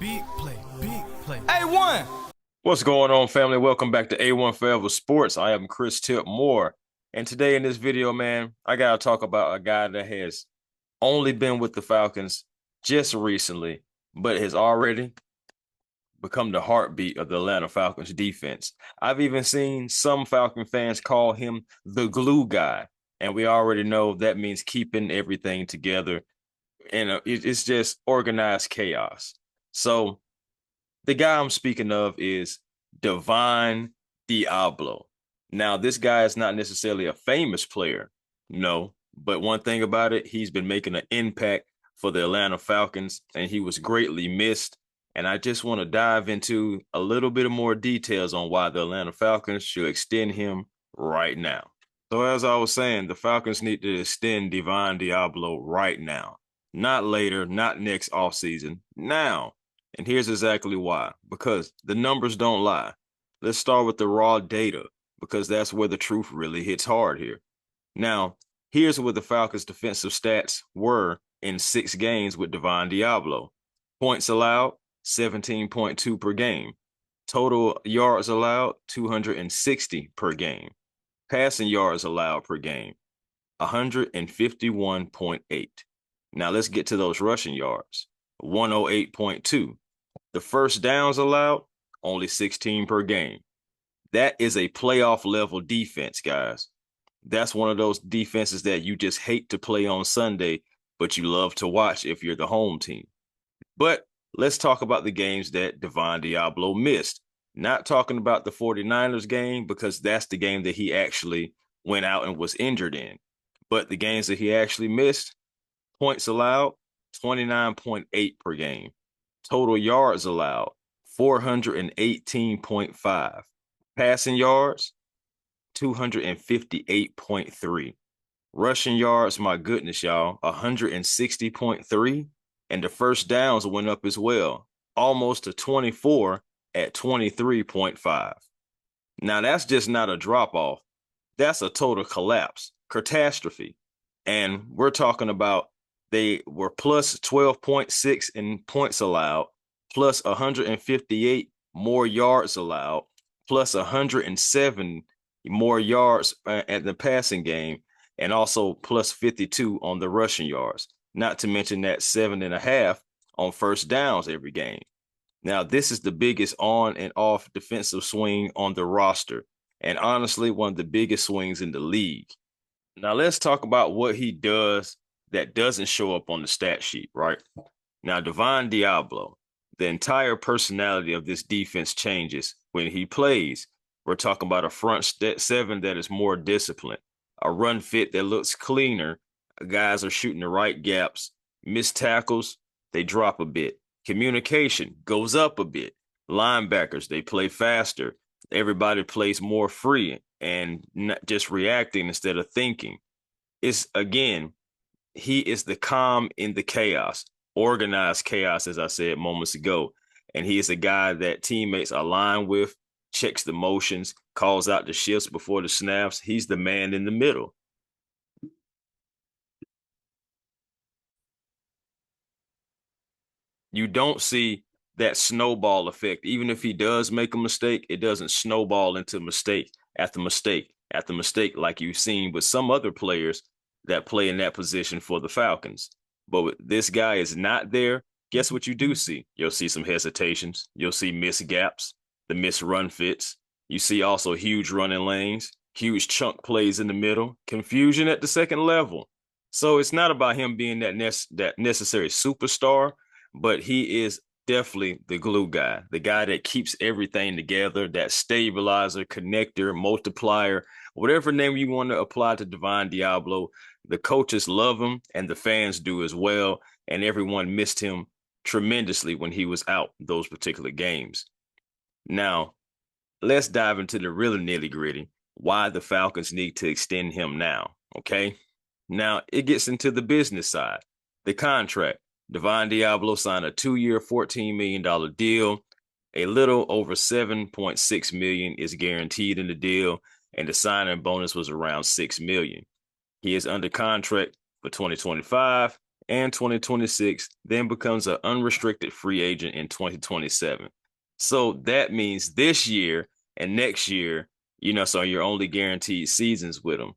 Big play, big play. A1. What's going on, family? Welcome back to A1 Forever Sports. I am Chris Tip Moore. And today in this video, man, I got to talk about a guy that has only been with the Falcons just recently, but has already become the heartbeat of the Atlanta Falcons defense. I've even seen some Falcon fans call him the glue guy. And we already know that means keeping everything together. And it's just organized chaos. So the guy I'm speaking of is Divine Diablo. Now, this guy is not necessarily a famous player, no, but one thing about it, he's been making an impact for the Atlanta Falcons, and he was greatly missed. And I just want to dive into a little bit of more details on why the Atlanta Falcons should extend him right now. So as I was saying, the Falcons need to extend Divine Diablo right now. Not later, not next offseason, now. And here's exactly why. Because the numbers don't lie. Let's start with the raw data, because that's where the truth really hits hard here. Now, here's what the Falcons' defensive stats were in 6 games with Divine Diablo. Points allowed, 17.2 per game. Total yards allowed, 260 per game. Passing yards allowed per game, 151.8. Now let's get to those rushing yards, 108.2. The first downs allowed, only 16 per game. That is a playoff level defense, guys. That's one of those defenses that you just hate to play on Sunday, but you love to watch if you're the home team. But let's talk about the games that Divine Diablo missed. Not talking about the 49ers game, because that's the game that he actually went out and was injured in. But the games that he actually missed, points allowed, 29.8 per game. Total yards allowed, 418.5. Passing yards, 258.3. Rushing yards, my goodness, y'all, 160.3. And the first downs went up as well, almost to 24 at 23.5. Now, that's just not a drop-off. That's a total collapse, catastrophe. And we're talking about they were plus 12.6 in points allowed, plus 158 more yards allowed, plus 107 more yards at the passing game, and also plus 52 on the rushing yards, not to mention that 7.5 on first downs every game. Now, this is the biggest on and off defensive swing on the roster, and honestly, one of the biggest swings in the league. Now, let's talk about what he does that doesn't show up on the stat sheet, right? Now, Divine Diablo, the entire personality of this defense changes when he plays. We're talking about a front seven that is more disciplined, a run fit that looks cleaner. Guys are shooting the right gaps. Missed tackles, they drop a bit. Communication goes up a bit. Linebackers, they play faster. Everybody plays more free and not just reacting instead of thinking. It's, again, he is the calm in the chaos, organized chaos, as I said moments ago. And he is a guy that teammates align with, checks the motions, calls out the shifts before the snaps. He's the man in the middle. You don't see that snowball effect. Even if he does make a mistake, it doesn't snowball into mistake after mistake after mistake like you've seen with some other players that play in that position for the Falcons. But this guy is not there. Guess what you do see? You'll see some hesitations. You'll see missed gaps, the missed run fits. You see also huge running lanes, huge chunk plays in the middle, confusion at the second level. So it's not about him being that necessary superstar, but he is definitely the glue guy, the guy that keeps everything together, that stabilizer, connector, multiplier, whatever name you want to apply to Divine Diablo. The coaches love him and the fans do as well. And everyone missed him tremendously when he was out those particular games. Now, let's dive into the really nitty gritty, why the Falcons need to extend him now, okay? Now, it gets into the business side, the contract. Divine Diablo signed a 2-year, $14 million deal. A little over $7.6 million is guaranteed in the deal, and the signing bonus was around $6 million. He is under contract for 2025 and 2026, then becomes an unrestricted free agent in 2027. So that means this year and next year, so you're only guaranteed seasons with him.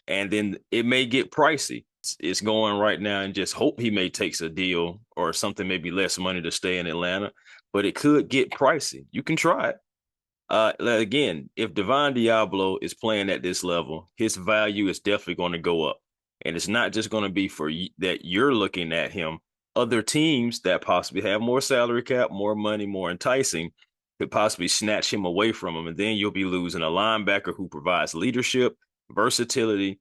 And then it may get pricey. It's going right now, and just hope he may takes a deal or something, maybe less money to stay in Atlanta, but it could get pricey. You can try it. Again, if Divine Diablo is playing at this level, his value is definitely going to go up. And it's not just going to be for that you're looking at him. Other teams that possibly have more salary cap, more money, more enticing, could possibly snatch him away from him. And then you'll be losing a linebacker who provides leadership, versatility,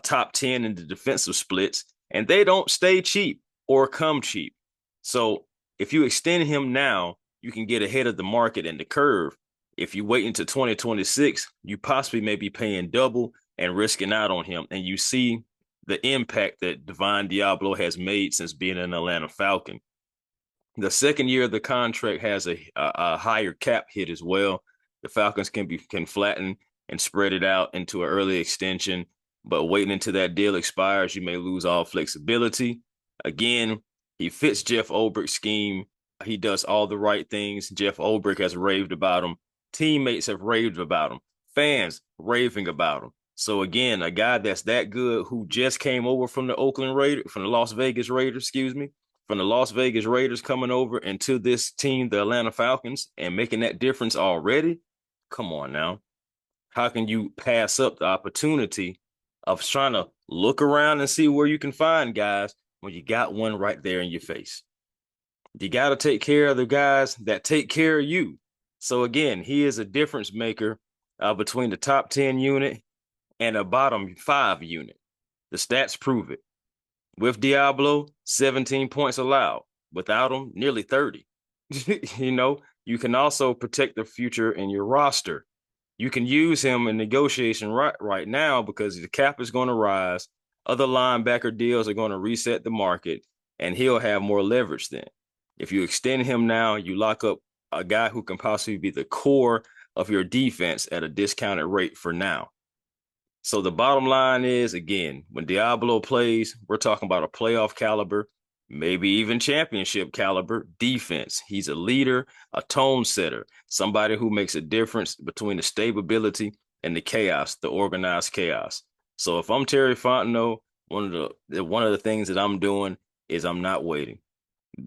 top 10 in the defensive splits, and they don't stay cheap or come cheap. So if you extend him now, you can get ahead of the market and the curve. If you wait until 2026, you possibly may be paying double and risking out on him. And you see the impact that Divine Diablo has made since being an Atlanta Falcon. The second year of the contract has a higher cap hit as well. The Falcons can flatten and spread it out into an early extension, but waiting until that deal expires, you may lose all flexibility. Again, he fits Jeff Ulbricht's scheme. He does all the right things. Jeff Ulbricht has raved about him. Teammates have raved about him. Fans raving about him. So again, a guy that's that good who just came over from the Las Vegas Raiders, from the Las Vegas Raiders coming over into this team, the Atlanta Falcons, and making that difference already. Come on now. How can you pass up the opportunity of trying to look around and see where you can find guys when you got one right there in your face? You got to take care of the guys that take care of you. So again, he is a difference maker between the top 10 unit and a bottom 5 unit. The stats prove it. With Diablo, 17 points allowed. Without him, nearly 30. You can also protect the future in your roster. You can use him in negotiation right now because the cap is going to rise. Other linebacker deals are going to reset the market, and he'll have more leverage then. If you extend him now, you lock up a guy who can possibly be the core of your defense at a discounted rate for now. So the bottom line is, again, when Diablo plays, we're talking about a playoff caliber, maybe even championship caliber defense. He's a leader, a tone setter, somebody who makes a difference between the stability and the chaos, the organized chaos. So if I'm Terry Fontenot, one of the things that I'm doing is I'm not waiting.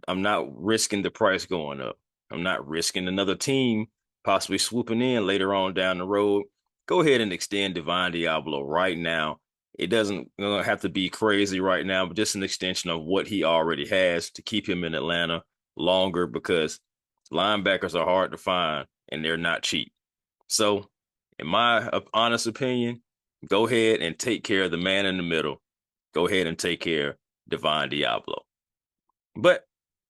I'm not risking the price going up. I'm not risking another team possibly swooping in later on down the road. Go ahead and extend Divine Diablo right now. It doesn't have to be crazy right now, but just an extension of what he already has to keep him in Atlanta longer, because linebackers are hard to find and they're not cheap. So in my honest opinion, go ahead and take care of the man in the middle. Go ahead and take care of Divine Diablo. But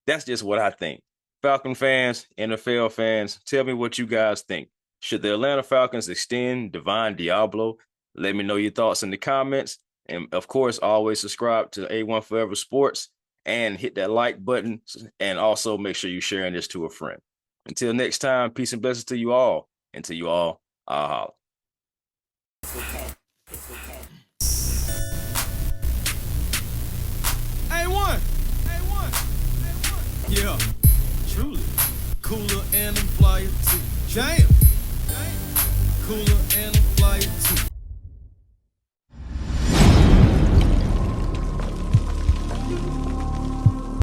that's just what I think. Falcon fans, NFL fans, tell me what you guys think. Should the Atlanta Falcons extend Divine Diablo? Let me know your thoughts in the comments. And of course, always subscribe to A1 Forever Sports and hit that like button. And also make sure you're sharing this to a friend. Until next time, peace and blessings to you all. And to you all, I'll holler. A1. Yeah, truly. Cooler and I'm flyer too. Jam.